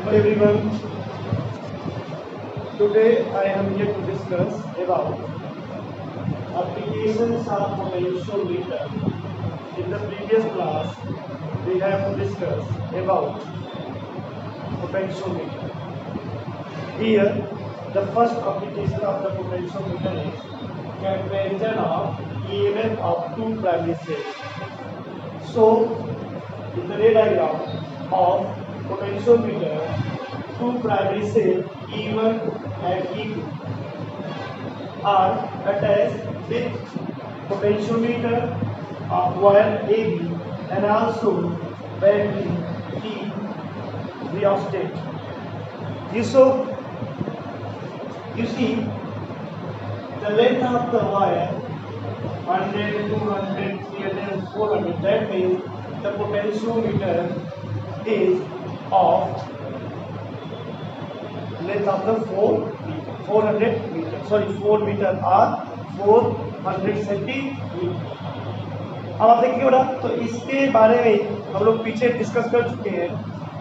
Hello everyone. Today I am here to discuss about applications of potentiometer. In the previous class, we have discussed about potentiometer. Here, the first application of the potentiometer is comparison of EMF of two primary cells. So, in the ray diagram of potentiometer, two primary cells E1 and E2 are attached with potentiometer of wire AB and also battery T rheostat. You see the length of the wire 100, 200, 300, 400. That means the potentiometer is of length of the 400 meter. Sorry, 4 meter or 400 centimetre. अब आप देखिए बेटा, तो इसके बारे में हम लोग पीछे डिस्कस कर चुके हैं.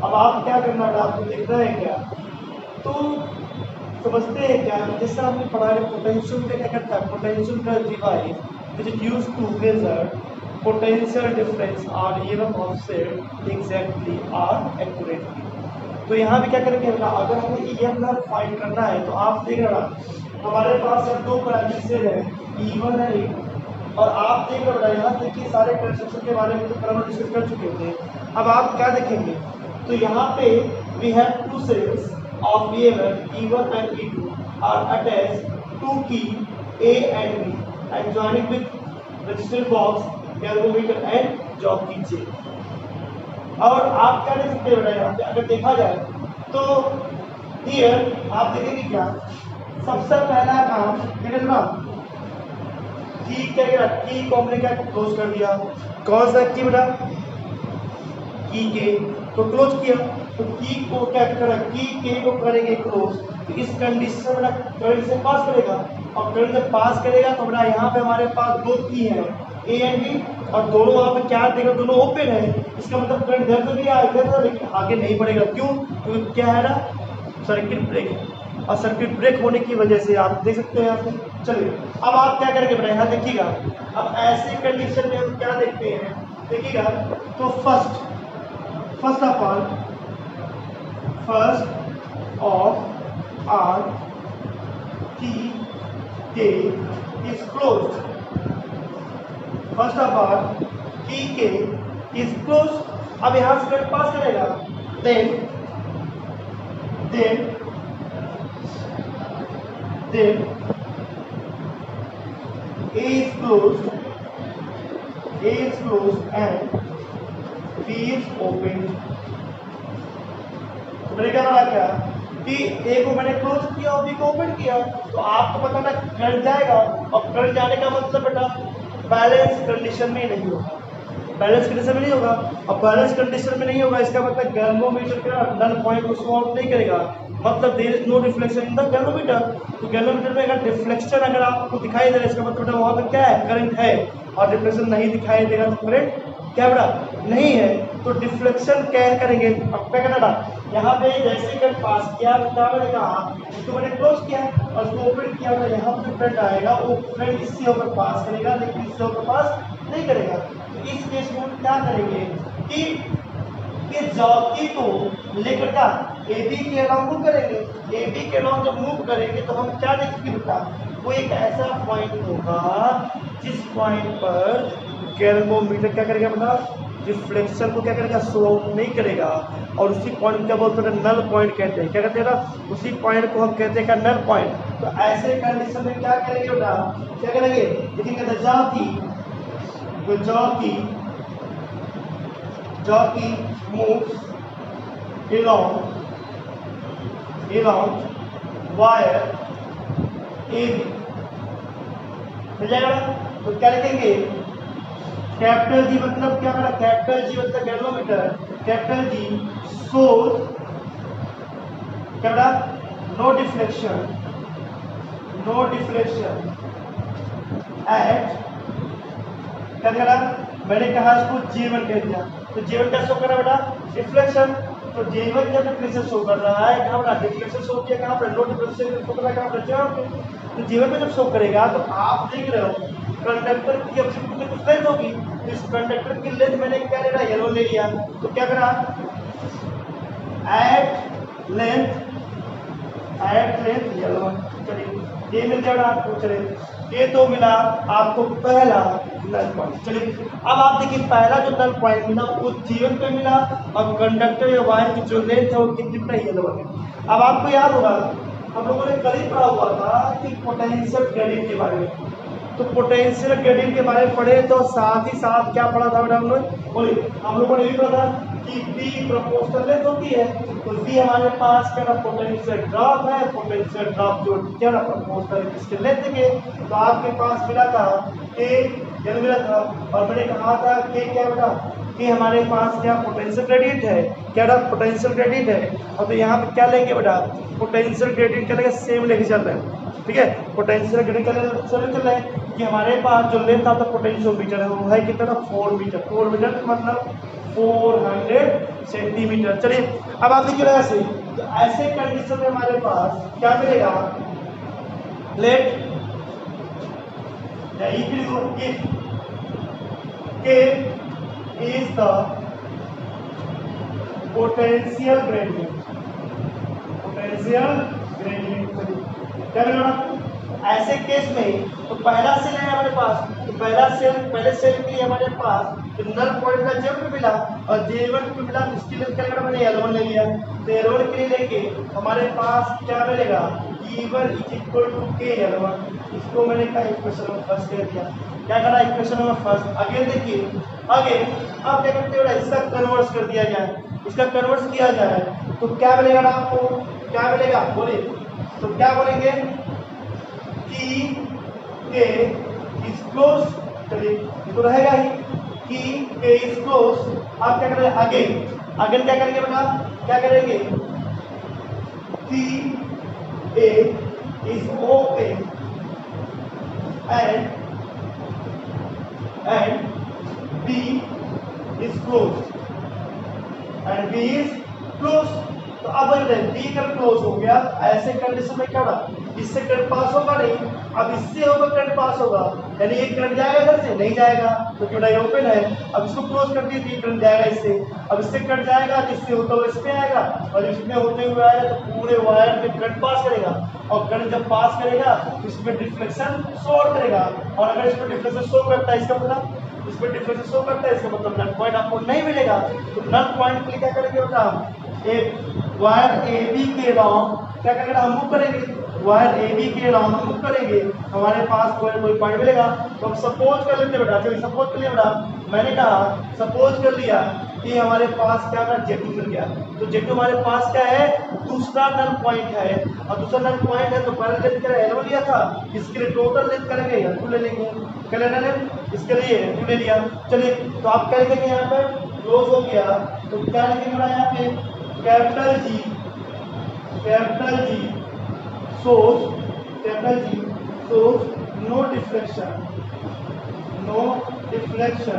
अब आप क्या करना है, आपको देखना है क्या, तो समझते हैं क्या. जैसे हमने पढ़ा है पोटेंशियोमीटर क्या करता है. Potentiometer device which is used to measure potential difference or EMF offset exactly or accurately. तो यहाँ भी क्या करेंगे बेटा, अगर हमें EMF फाइंड करना है तो आप देख रहे हो हमारे पास अब दो प्राइमरी सेल है E1 है E2. और आप देख रहे हो यहाँ देखिए सारे कंस्ट्रक्शन के बारे में तो हम डिस्कस कर चुके थे. अब आप क्या देखेंगे, तो यहाँ पे we have two cells of EMF E1 and E2 are attached to key A and B and joining with resistor box, galvanometer and jockey J. और आप क्या देख सकते हो यहाँ पे, अगर देखा जाए तो हियर आप देखेंगे क्या, सबसे पहला काम क्या करना, की क्या करा, की को हमने क्या क्लोज कर दिया. कौन सा की बेटा, की के तो क्लोज किया. तो की को क्या करा, की के को करेंगे क्लोज. तो इस कंडीशन में करंट से पास करेगा और करंट से पास करेगा तो बेटा यहाँ पे हमारे पास दो की है ए एंड बी और दोनों वहाँ पे क्या देगा, दोनों ओपन है. इसका मतलब करंट इधर से भी आएगा लेकिन आगे नहीं बढ़ेगा. क्यों, क्योंकि क्या है ना, सर्किट ब्रेक. और सर्किट ब्रेक होने की वजह से आप देख सकते हैं यहाँ से. चलिए अब आप क्या करेंगे बेटा, यहाँ देखिएगा. अब ऐसे कंडीशन में हम क्या देखते हैं, देखिएगा. तो first of R key K is closed. First of R key K is closed. अब यहाँ से करंट पास करेगा. Then A is closed and B is opened. तो मैंने क्या कहा क्या कि A को मैंने क्लोज किया और B को ओपन किया. तो आपको पता ना करंट जाएगा और करंट जाने का मतलब बेटा बैलेंस कंडीशन में नहीं होगा. बैलेंस कंडीशन में नहीं होगा और बैलेंस कंडीशन में नहीं होगा इसका मतलब गैल्वेनोमीटर का नल पॉइंट को शो आउट नहीं करेगा. मतलब there is no reflection in the galvanometer. तो गैल्वेनोमीटर में अगर रिफ्लेक्शन अगर आपको दिखाई दे रहा है इसका मतलब वहाँ पे क्या है, करंट है. और रिफ्लेक्शन नहीं दिखाई देगा तो करंट क्या बेटा नहीं है. तो डिफ्लेक्शन क्या करेंगे, अब क्या करना था, यहाँ पे जैसे करंट पास किया तो क्या बनेगा, इसको मैंने क्लोज किया और उसको ओपन किया तो यहाँ पे करंट आएगा. वो करंट इससे होकर पास करेगा लेकिन इससे होकर पास नहीं करेगा. तो इस केस में हम क्या करेंगे कि जॉकी को लेकर क्या AB के अलाउंग मूव करेंगे. AB के अलाउंग जब मूव करेंगे तो हम क्या देखेंगे बेटा, वो एक ऐसा पॉइंट होगा जिस पॉइंट पर गैल्वेनोमीटर क्या करेगा बेटा, रिफ्लेक्शन को क्या करेगा, शो आउट नहीं करेगा. और उसी पॉइंट क्या बोलते हैं, नल पॉइंट कहते हैं. क्या कहते हैं ना, उसी पॉइंट को हम कहते हैं नल पॉइंट. तो ऐसे कंडीशन में क्या करेंगे बेटा, क्या करेंगे, देखेंगे jockey moves along wire AB. मिल जाएगा. तो क्या लिखेंगे, कैपिटल जी मतलब क्या करा, कैपिटल जी मतलब गैल्वेनोमीटर. कैपिटल जी shows क्या करा, नो डिफ्लेक्शन एट क्या करा, मैंने कहा इसको J1 कह दिया. तो J1 क्या शो करा बेटा, रिफ्लेक्शन. तो J1 जब डिफरेंशियल शो कर रहा है कहाँ पर डिफरेंशियल शो किया, कहाँ पर लो डिफरेंशियल शो कर रहा है, कहाँ पर J1 पे। तो J1 पे जब शो करेगा तो आप देख रहे हो कंडक्टर की अब कुछ लेंथ होगी, तो इस कंडक्टर की लेंथ मैंने क्या ले रहा, L1 ले लिया। तो क्या करा, एट लेंथ L1, चलिए ये मिल जाएगा आपको। चलिए ये तो मिला आपको पहला नल पॉइंट। चलिए अब आप देखिए पहला जो नल पॉइंट मिला वो G1 पे मिला और कंडक्टर या वायर की जो लेंथ है वो कितनी बनाई L1 है। अब आपको याद होगा हम लोगों ने कल ही पढ़ा हुआ था कि पोटेंशियल ग्रेडियंट के बारे में। तो पोटेंशियल ग्रेडियंट के बारे में पढ़े तो साथ ही साथ क्या पढ़ा था बेटा हम लोग, बोलिए हम लोगों ने भी पढ़ा था कि B प्रोपोर्शनल लेंथ होती है। तो B हमारे पास क्या ना पोटेंशियल ड्रॉप है, पोटेंशियल ड्रॉप जो क्या ना प्रोपोर्शनल इसके लेंथ के। तो आपके पास मिला था K जब मिला था और मैंने कहा था K क्या बेटा कि हमारे पास क्या पोटेंशियल ग्रेडियंट है, क्या ना पोटेंशियल ग्रेडियंट है। और तो यहाँ पे क्या लेंगे बेटा, पोटेंशियल ग्रेडियंट क्या लेंगे, सेम लेके चल रहे हैं। ठीक है, पोटेंशियल ग्रेडियंट क्या चल रहे हैं कि हमारे पास जो लेंथ आता है पोटेंशियल मीटर है वो है कितना, 4 मीटर। 4 मीटर मतलब 400 सेंटीमीटर। चलिए अब आप देखिए ऐसे, तो ऐसे कंडीशन में हमारे पास क्या मिलेगा, late K is the potential gradient, क्या मिलेगा ऐसे केस में। तो पहला सेल है हमारे पास, तो पहले सेल के लिए हमारे पास नल पॉइंट का J1 पे मिला और J1 पे मिला, इसके लिए क्या करना, मैंने L1 ले लिया। तो L1 के लिए लेके हमारे पास क्या मिलेगा, E1 K L1। इसको मैंने कहा इक्वेशन नंबर फर्स्ट दे दिया। क्या करा, इक्वेशन नंबर फर्स्ट। आगे देखिए, आगे अब क्या करते हैं, इसका कन्वर्स कर दिया जाए, इसका कन्वर्स किया जाए तो क्या मिलेगा आपको, क्या मिलेगा बोलिए। तो क्या बोलेंगे कि K is close, चलिए ये तो रहेगा ही कि K is close। आप क्या करेंगे, अगेन क्या करेंगे बेटा, क्या करेंगे कि A is open and B is closed and B is closed। तो अब B का क्लोज हो गया, ऐसे कंडीशन में क्या होगा, इससे करंट पास होगा नहीं, अब इससे होगा करंट पास होगा, यानी ये करंट जाएगा इधर से, नहीं जाएगा क्योंकि तो ये ओपन है। अब इसको क्लोज कर दिए तो ये करंट जाएगा इससे, अब इससे करंट जाएगा, इससे होता हुआ इसमें आएगा और इसमें होते हुए आएगा तो पूरे वायर में करंट पास करेगा और करंट जब पास करेगा तो इसमें डिफ्लेक्शन शो करेगा। और अगर इसमें डिफ्लेक्शन शो करता है, इसका मतलब इसमें डिफरेंस शो करता है, इसका मतलब नल पॉइंट आपको नहीं मिलेगा। तो नल पॉइंट के लिए क्या करेंगे बेटा, एक वायर AB के अराउंड क्या करेंगे, हम मूव करेंगे, वायर AB के अराउंड मूव करेंगे, हमारे पास कोई पॉइंट मिलेगा। तो हम सपोज कर लेते बेटा, चलिए सपोज कर लिया बेटा, मैंने कहा सपोज कर लिया कि हमारे पास क्या J2 मिल गया। तो J2 हमारे पास क्या है, दूसरा नल पॉइंट है और दूसरा नल पॉइंट है। तो पहले लेंथ क्या L1 लिया था, इसके लिए टोटल लेंथ करेंगे L2 ले लेंगे, क्या लेना है, इसके लिए L2 ले लिया। चलिए तो आप क्या लिखेंगे यहाँ पर, क्लोज हो गया तो क्या लिखेंगे यहाँ पे, capital G source no deflection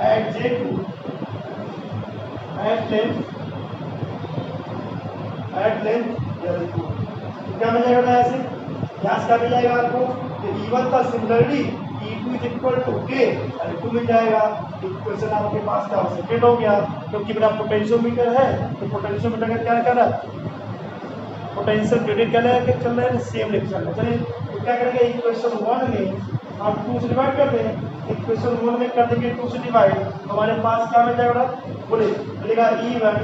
at J2 at length L2। क्या मिल जाएगा ऐसे, यहाँ से क्या मिल जाएगा आपको, तो E1 का similarly E2 is equal to K L2 मिल जाएगा। इक्वेशन आपके पास क्या सेकंड हो गया, क्योंकि मेरा पोटेंशियोमीटर है तो पोटेंशियोमीटर का क्या कर रहा है, पोटेंशियल ग्रेडियंट क्या लेके चल रहा है, सेम लेके चल रहा है। चलिए तो क्या करेंगे, इक्वेशन 1 में हम 2 से डिवाइड कर दें, इक्वेशन 1 में कर देंगे 2 से डिवाइड, हमारे पास क्या मिल जाएगा बोले, मिलेगा E1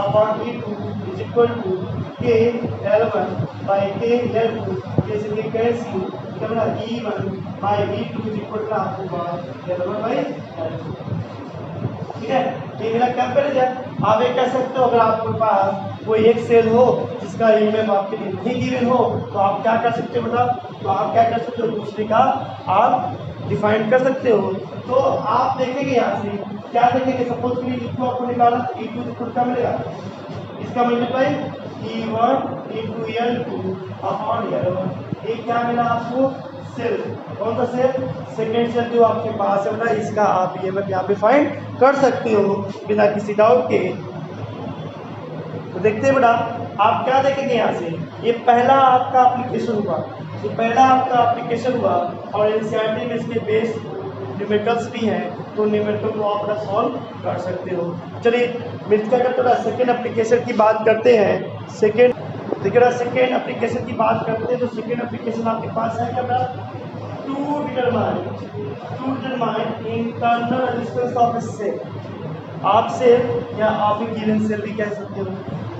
upon E2 is equal to K L1 by K L2, जैसे कि कैसी क्या मिला, E1 bye E2 is equal to आपको L1 बाय L2। ठीक है, ये मेरा कंपैरिजन। आप ये कह सकते हो अगर आपके पास कोई एक सेल हो जिसका ईएमएफ आपके लिए नहीं गिवन हो तो आप क्या कर सकते हो बेटा, तो आप क्या कर सकते हो, दूसरे का आप डिफाइन कर सकते हो। तो आप देखेंगे यहाँ से क्या देखेंगे, सपोज के लिए E2 आपको निकाला, E2 खुद का मिलेगा, इसका multiply E1 into L2 upon L1, ये क्या मिला आपको, सेल, कौन सा सेल, सेकेंड सेल जो आपके पास है बेटा, इसका आप ईएमएफ यहाँ पे फाइंड कर सकते हो बिना किसी डाउट के। तो देखते हैं बेटा, आप क्या देखेंगे यहाँ से, ये पहला आपका एप्लीकेशन हुआ, ये पहला आपका एप्लीकेशन हुआ और एनसीईआरटी में इसके बेस न्यूमेरिकल्स भी हैं, तो न्यूमेरिकल को आप अपना सॉल्व कर सकते हो। चलिए मिलकर क्या करते हैं, सेकेंड एप्लीकेशन की बात करते हैं। सेकेंड देखिए, सेकेंड एप्लीकेशन की बात करते हैं, तो सेकेंड एप्लीकेशन आपके पास है क्या बेटा, to determine internal resistance of a cell, आप सेल या आप गिवन सेल भी कह सकते हो।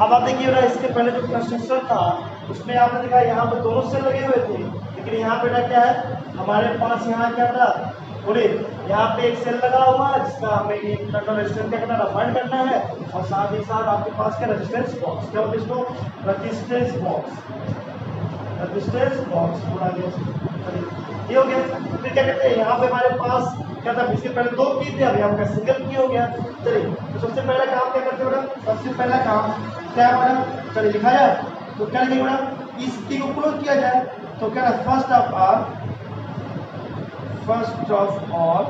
अब आप देखिए बेटा, इसके पहले जो कंस्ट्रक्शन था उसमें आपने देखा यहाँ पे दोनों सेल लगे हुए थे, लेकिन यहाँ बेटा क्या है, हमारे पास यहाँ क्या था, बोले यहाँ पे एक सेल लगा हुआ है जिसका हमें इंटरनल रेजिस्टेंस क्या करना है, फाइंड करना है, और साथ ही साथ आपके पास क्या रेजिस्टेंस बॉक्स, क्या होता है इसको, रेजिस्टेंस बॉक्स पूरा ये हो गया। फिर क्या कहते हैं, यहाँ पे हमारे पास क्या था, इसके पहले दो की थे, अभी आपका सिंगल की हो गया। चलिए तो सबसे पहला काम क्या करते हैं बेटा, सबसे पहला काम क्या है बेटा, चलिए लिखा जाए तो क्या लिखेंगे बेटा, इस की को क्लोज किया जाए, तो क्या है, फर्स्ट ऑफ ऑल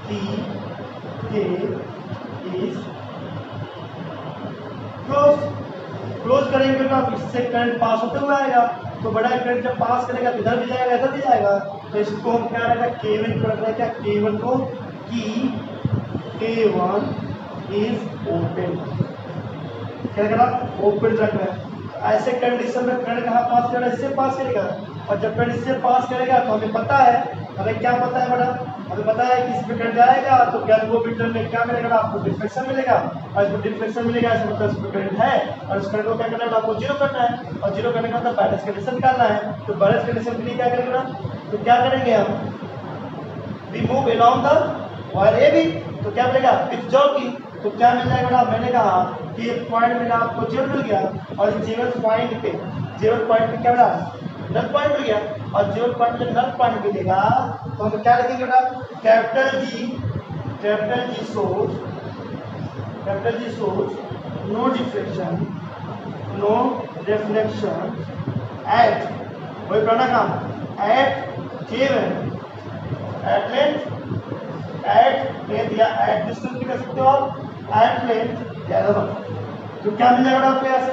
टी के इज क्लोज करेंगे बेटा, इससे करंट पास होते हुए आएगा, तो बड़ा करंट जब पास करेगा तो इधर भी जाएगा इधर भी जाएगा, तो इसको हम क्या रहेगा, K1 को रख रहे हैं, क्या K1 को, कि K1 इज ओपन, क्या करा, ओपन रख रहे हैं। ऐसे कंडीशन में करंट कहाँ पास करेगा, इससे पास करेगा, और जब करंट इससे पास करेगा तो हमें पता है, हमें क्या पता है बेटा, हमें पता है कि इसमें करंट जाएगा तो गैल्वेनोमीटर में क्या मिलेगा, आपको डिफ्लेक्शन मिलेगा, और इसको डिफ्लेक्शन मिलेगा ऐसे मतलब इसमें करंट है, और इस करंट को क्या करना है, आपको जीरो करना है, और जीरो करने का मतलब बैलेंस कंडीशन निकालना है। तो बैलेंस कंडीशन के लिए क्या करेंगे ना, तो क्या करेंगे हम, we move along the wire A B, तो क्या मिलेगा, विथ जॉकिंग, तो क्या मिल जाएगा बेटा, मैंने कहा कि ये पॉइंट मिला आपको जीरो मिल गया, और जीरो पॉइंट पे क्या मिला, नल पॉइंट मिल गया, और जीरो पॉइंट पे नल पॉइंट मिलेगा, तो हम क्या लिखेंगे बेटा, capital G source no deflection at, वही पुराना काम, एट K1 एट लेंथ या एट डिस्टेंस भी कर सकते हो आप, एट लेंथ या L1, तो क्या मिल जाएगा आपको, यहाँ से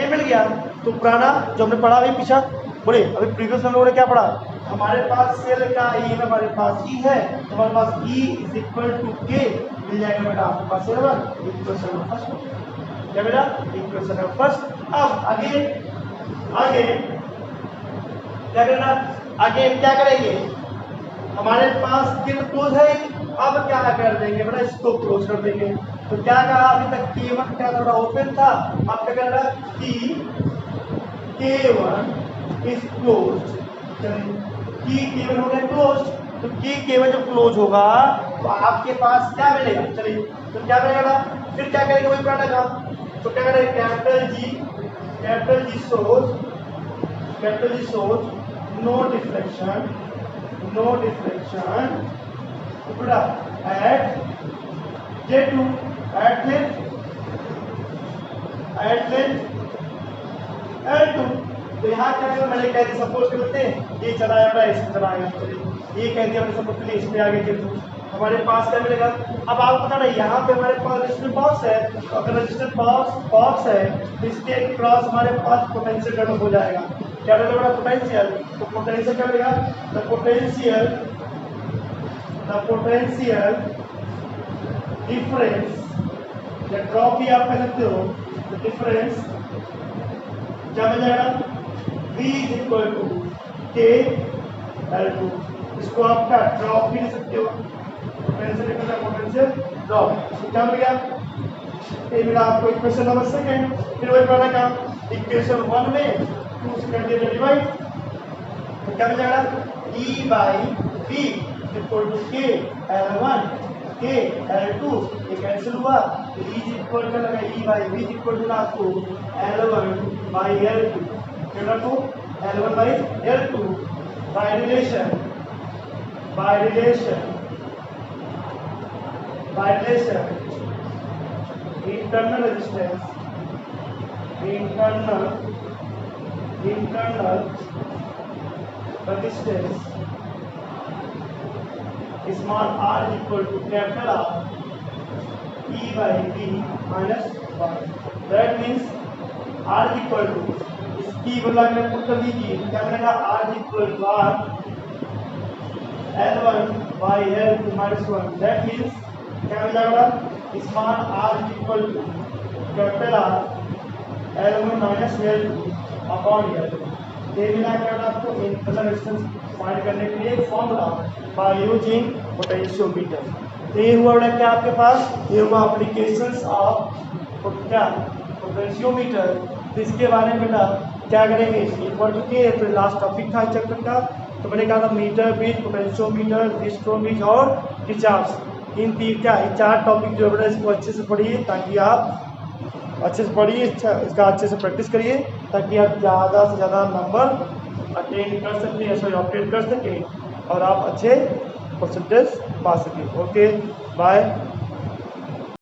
ये मिल गया। तो पुराना जो हमने पढ़ा अभी पीछा, बोले अभी प्रीवियस हम लोगों ने क्या पढ़ा, हमारे पास सेल का ई में हमारे पास ई है, तो हमारे पास ई इज इक्वल टू के मिल जाएगा बेटा, आपके पास L1 इक्वेशन नंबर फर्स्ट, क्या बेटा, इक्वेशन नंबर फर्स्ट। अब आगे क्या करना, आगे क्या करेंगे, हमारे पास किल क्लोज है, अब क्या कर देंगे बेटा, इसको क्लोज कर देंगे। तो क्या कहा, अभी तक K1 क्या थोड़ा ओपन था, अब क्या करना, कि K1 इज क्लोज, की K1 हो गया क्लोज, तो की K1 जब क्लोज होगा तो आपके पास क्या मिलेगा, चलिए तो क्या मिलेगा, फिर क्या करेंगे, वही पुराना काम, तो क्या करेंगे, capital G source no deflection बेटा at J2 at length L2, तो यहाँ क्या करें, मैंने कह दिया सपोज करते हैं ये चलाया रहा है, इसको चलाएगा, चलिए ये कह दिया मैंने सपोज के लिए, इसमें आगे J2, हमारे पास क्या मिलेगा। अब आपको पता नहीं यहाँ पे हमारे पास रजिस्टर बॉक्स है, तो अगर रजिस्टर बॉक्स है तो इसके क्रॉस हमारे पास पोटेंशियल डेवलप हो जाएगा, क्या डेवलप होगा, पोटेंशियल, तो पोटेंशियल क्या मिलेगा, द पोटेंशियल डिफरेंस या ड्रॉप भी आप कह सकते हो, तो डिफरेंस क्या मिल जाएगा, V इज इक्वल टू के L2, इसको आप क्या ड्रॉप भी ले सकते हो, पोटेंशियल ड्रॉप, तो क्या मिल गया, ये मिला आपको इक्वेशन नंबर सेकंड। फिर वही पढ़ना काम, इक्वेशन 1 में 2 से कर दिया डिवाइड, तो क्या मिल जाएगा, E by V equal to K L1 के L2, ये कैंसिल हुआ, तो E इक्वल कर लगा, E by V equal to आपको L1 बाई L2, क्या तो L1 by L2 by relation internal resistance internal resistance small r equal to capital R E by V minus 1. That means R equal to इसकी बोला मैं put कर दीजिए क्या बनेगा R equal to R L1 by L2 minus 1. That means क्या हो जाएगा small r equal to capital R L1 minus L2 upon L2. ये मिला क्या आपको इंटरनल रेजिस्टेंस फाइंड करने के लिए फॉर्मूला बाय यूजिंग पोटेंशियोमीटर. तो ये हुआ बेटा क्या आपके पास, ये हुआ एप्लीकेशंस ऑफ क्या पोटेंशियोमीटर. तो इसके बारे में बेटा क्या करेंगे, ये पढ़ चुके हैं. तो लास्ट टॉपिक था चैप्टर का. तो मैंने कहा था मीटर बीज, पोटेंशियोमीटर, रिस्टोमीज और किरचॉफ. इन तीन क्या ये चार टॉपिक जो है इसको अच्छे से पढ़िए ताकि आप अच्छे से पढ़िए, इसका अच्छे से प्रैक्टिस करिए ताकि आप ज़्यादा से ज़्यादा नंबर अटेंड कर सकें या सॉरी ऑपरेट कर सकें और आप अच्छे परसेंटेज पा सकें. Okay bye.